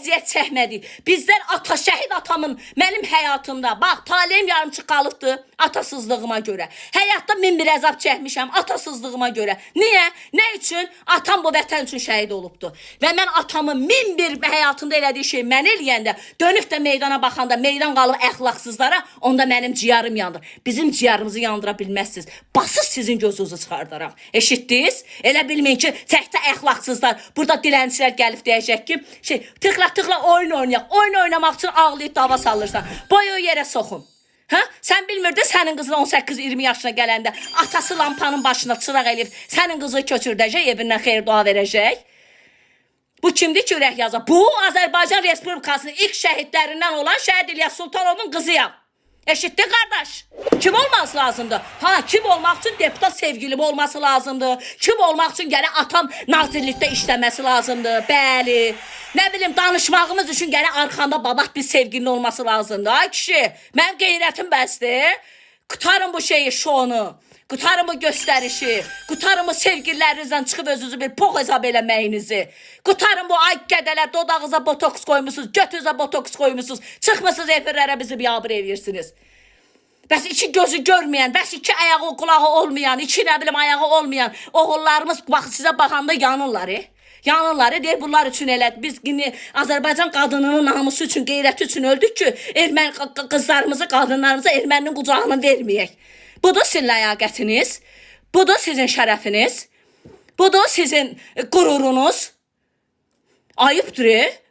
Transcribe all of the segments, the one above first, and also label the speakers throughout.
Speaker 1: əziyyət çəkmədik. Bizlər ata, şəhid atamın mənim həyatımda, bax, taleyim yarımçıq qalıbdı atasızlığıma görə. Həyatda min bir əzab çəkmişəm atasızlığıma görə. Niyə? Nə üçün? Atam bu vətən üçün şəhid olubdu. Və mən atamın min bir həyatında elədiyi şey mən eləyəndə, dönüb də meydana baxanda, meydan qalıb əxlaqsızlara, onda mənim ciyarım yandır. Bizim ciyarımızı yandıra bilməzsiniz. Basız sizin gözünüzü çıxardaram. Eşitdiniz? Elə bilməyin ki, təkdə əxlaqsızlar, burada dilənçilər gəlib deyəcək ki, tıkla oyun oynayaq. Oyun oynamaq üçün ağlayıb dava salırsan. Boyu yerə soxun. Ha? Sən bilmirdin sənin qızın 18-20 yaşına gələndə atası lampanın başına çıraq eləyib sənin qızı köçürdəcək, evindən xeyir dua verəcək. Bu kimdir ki, ürək yazır? Bu Azərbaycan Respublikasının ilk şəhidlərindən olan Şəhid İlyas Sultanovun qızıyam. Eşitdin qardaş? Kim olması lazımdır? Ha, kim olmaq üçün deputat sevgilim olması lazımdır. Kim olmaq üçün gərək atam nazirlikdə işləməsi lazımdır. Bəli. Nə bilim, danışmağımız üçün gərək arxanda babaq bir sevgilin olması lazımdır. Ay kişi, mənim qeyrətim bəsdir. Qutarın bu şeyi, şonu. Qutarın bu göstərişi. Qutarın bu sevgililərinizdən çıxıb özünüzü bir pox hesab eləməyinizi. Qutarın bu ay qədələr, dodağınıza botoks koymuşsunuz, götünüzə botoks koymuşsunuz. Çıxmısınız efirlərə bizi biabır edirsiniz. Bəs iki gözü görməyən, bəs iki ayağı, qulağı olmayan, iki nə bilim ayağı olmayan oğullarımız bax, sizə baxanda yanırlar. Yanırlar, deyir bunlar üçün elədi. Biz Azərbaycan qadınının namusu üçün, qeyrəti üçün öldük ki, erməni qızlarımızı, qadınlarımıza erməninin qucağını verməyək. Budur sizin ləyaqətiniz, budur sizin şərəfiniz, budur sizin qürurunuz. Ayıbdır,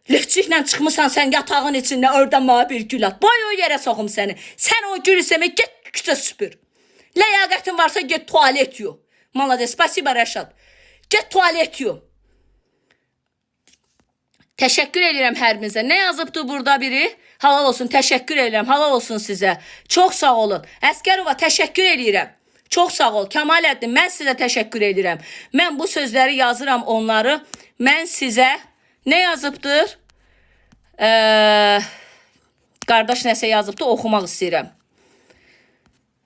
Speaker 1: lifçiklə çıxmısan sən yatağın içində, oradan mənə bir gül at. Boy o yerə soxum səni. Sən o gül istəmək, get küçə süpür. Ləyaqətin varsa get tualet yu. Malades, spasiba Rəşad. Get tualet yu. Təşəkkür edirəm hər birinizə. Nə yazıbdı burada biri? Halal olsun, təşəkkür edirəm. Halal olsun sizə. Çox sağ olun. Əskərova, təşəkkür edirəm. Çox sağ ol. Kamaləddin, mən sizə təşəkkür edirəm. Mən bu sözləri yazıram onları. Mən sizə nə yazıbdır? Qardaş nəsə yazıbdır, oxumaq istəyirəm.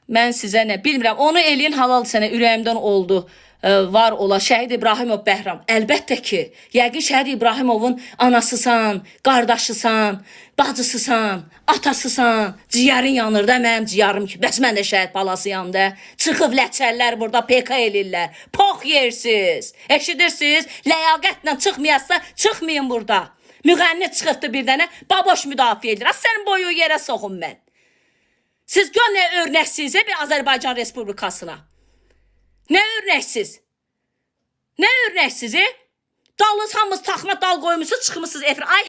Speaker 1: Mən sizə nə bilmirəm. Onu eləyin, halal sənə ürəyimdən oldu. Var ola Şəhid İbrahimov Bəhram. Əlbəttə ki, yəqin Şəhid İbrahimovun anasısan, qardaşısan, bacısısan, atasısan, ciyərin yanır da mənim ciyarım ki. Bəs mən də şəhid balasıyam da. Çıxıb ləçərlər burada PK elirlər. Pox yersiz. Eşidirsiniz? Ləyaqətlə çıxmayassa çıxmayın burada. Müğənni çıxıbdı bir dənə, baboş müdafiə edir. Sənin boyu yerə soxum mən. Siz gör nə örnəksizə bir Azərbaycan Respublikasına. Nə örnəksiz? Nə örnəksiz? Dalınız hamınız taxma dal qoymuşsunuz, çıxmışsınız efir. Ay